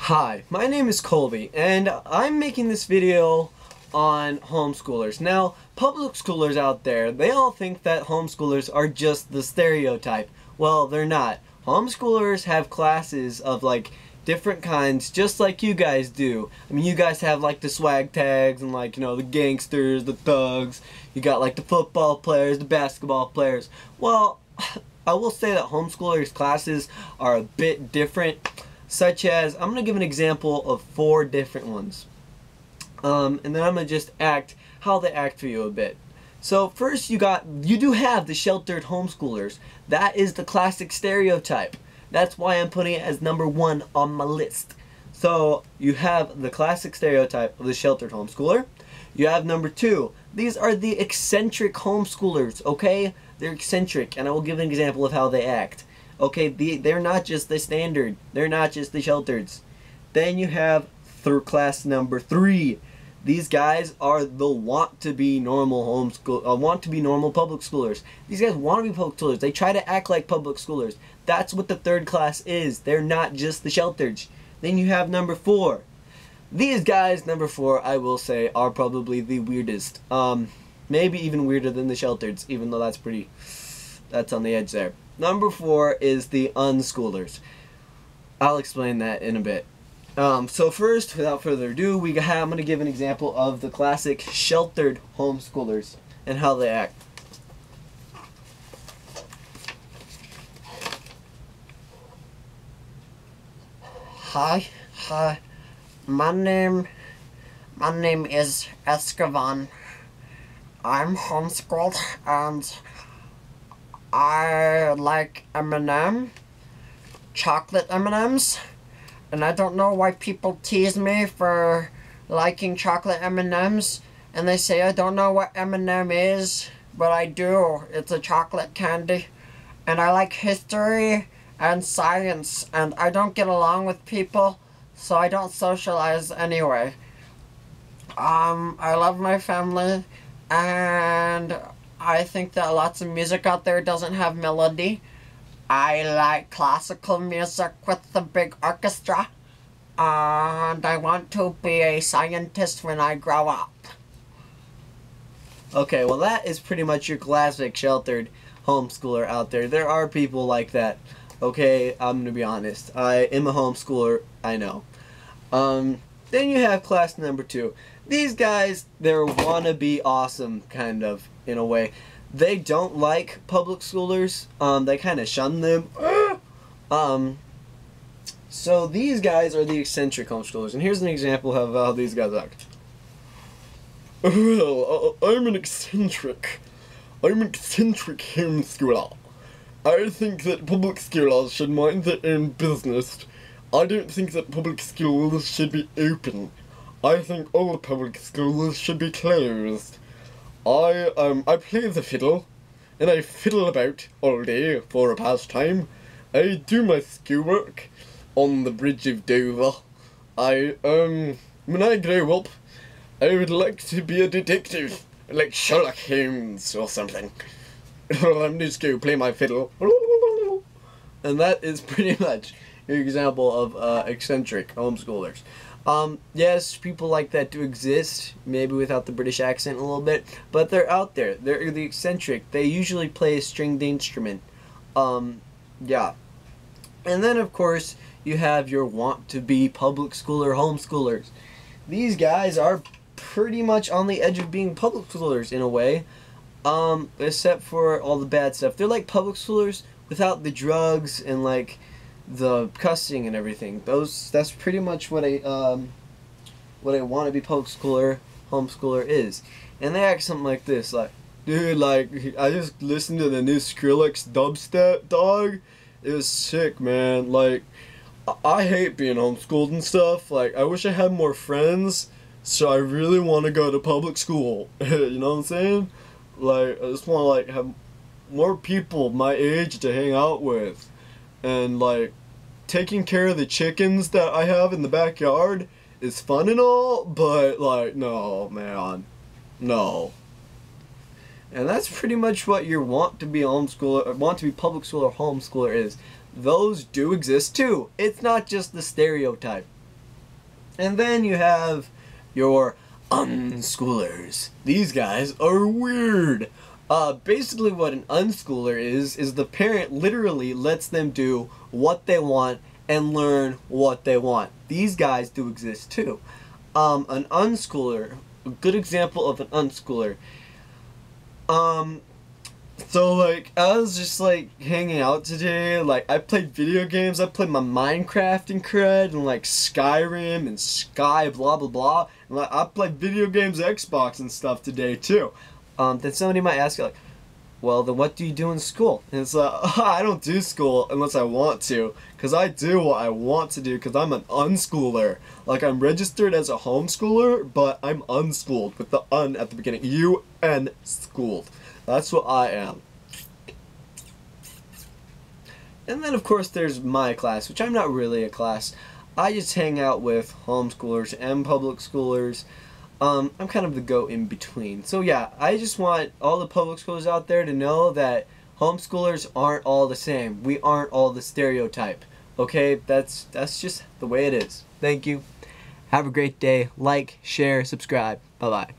Hi, my name is Colby, and I'm making this video on homeschoolers. Now, public schoolers out there, they all think that homeschoolers are just the stereotype. Well, they're not. Homeschoolers have classes of like different kinds, just like you guys do. I mean, you guys have like the swag tags and like, you know, the gangsters, the thugs. You got like the football players, the basketball players. Well, I will say that homeschoolers classes are a bit different. Such as, I'm going to give an example of 4 different ones. And then I'm going to just act how they act for you a bit. So first you do have the sheltered homeschoolers. That is the classic stereotype. That's why I'm putting it as number 1 on my list. So you have the classic stereotype of the sheltered homeschooler. You have number 2. These are the eccentric homeschoolers, okay? They're eccentric, and I will give an example of how they act. Okay, they're not just the standard. They're not just the sheltereds. Then you have class number 3. These guys are the want to be normal public schoolers. These guys want to be public schoolers. They try to act like public schoolers. That's what the 3rd class is. They're not just the sheltereds. Then you have number 4. These guys, number 4, I will say, are probably the weirdest. Maybe even weirder than the sheltereds, even though that's on the edge there. Number 4 is the unschoolers. I'll explain that in a bit. So first, without further ado, I'm going to give an example of the classic sheltered homeschoolers and how they act. Hi, my name is Escovan. I'm homeschooled and I like chocolate M&Ms, and I don't know why people tease me for liking chocolate M&Ms, and they say I don't know what M&M is, but I do. It's a chocolate candy, and I like history and science, and I don't get along with people, so I don't socialize anyway. I love my family, and I think that lots of music out there doesn't have melody. I like classical music with the big orchestra. And I want to be a scientist when I grow up. Okay, well that is pretty much your classic sheltered homeschooler out there. There are people like that. Okay, I'm going to be honest. I am a homeschooler, I know. Then you have class number 2. These guys, they're wannabe awesome, kind of, in a way. They don't like public schoolers. They kind of shun them. So these guys are the eccentric homeschoolers. And here's an example of how these guys act. Well, I'm an eccentric. I'm an eccentric homeschooler. I think that public schools should mind their own business. I don't think that public schools should be open. I think all public schools should be closed. I play the fiddle, and I fiddle about all day for a pastime. I do my schoolwork on the bridge of Dover. When I grow up, I would like to be a detective, like Sherlock Holmes or something. I'm just going to play my fiddle. And that is pretty much your example of eccentric homeschoolers. Yes, people like that do exist, maybe without the British accent a little bit, but they're out there. They're the eccentric. They usually play a stringed instrument. Yeah. And then, of course, you have your want-to-be public schooler homeschoolers. These guys are pretty much on the edge of being public schoolers in a way, except for all the bad stuff. They're like public schoolers without the drugs and like the cussing and everything. That's pretty much what a wannabe public schooler homeschooler is. And they act something like this, like, dude, like, I just listened to the new Skrillex dubstep, dog. It was sick, man. Like, I hate being homeschooled and stuff. Like, I wish I had more friends, so I really want to go to public school. You know what I'm saying? Like, I just want to, like, have more people my age to hang out with. And, like, taking care of the chickens that I have in the backyard is fun and all, but, like, no, man. No. And that's pretty much what your want-to-be public school or homeschooler is. Those do exist too. It's not just the stereotype. And then you have your unschoolers. These guys are weird. Basically what an unschooler is the parent literally lets them do what they want and learn what they want. These guys do exist too. An unschooler, a good example of an unschooler. So like, I was just like hanging out today, like I played video games, I played my Minecraft and crud, and like Skyrim and Sky blah blah blah, and like, I played video games, Xbox and stuff today too. Then somebody might ask like, well then what do you do in school? And it's like, I don't do school unless I want to, because I do what I want to do, because I'm an unschooler. Like I'm registered as a homeschooler, but I'm unschooled, with the un at the beginning, schooled. That's what I am. And then of course there's my class, which I'm not really a class. I just hang out with homeschoolers and public schoolers. I'm kind of the go-in-between. So yeah, I just want all the public schools out there to know that homeschoolers aren't all the same. We aren't all the stereotype. Okay? That's just the way it is. Thank you. Have a great day. Like, share, subscribe. Bye-bye.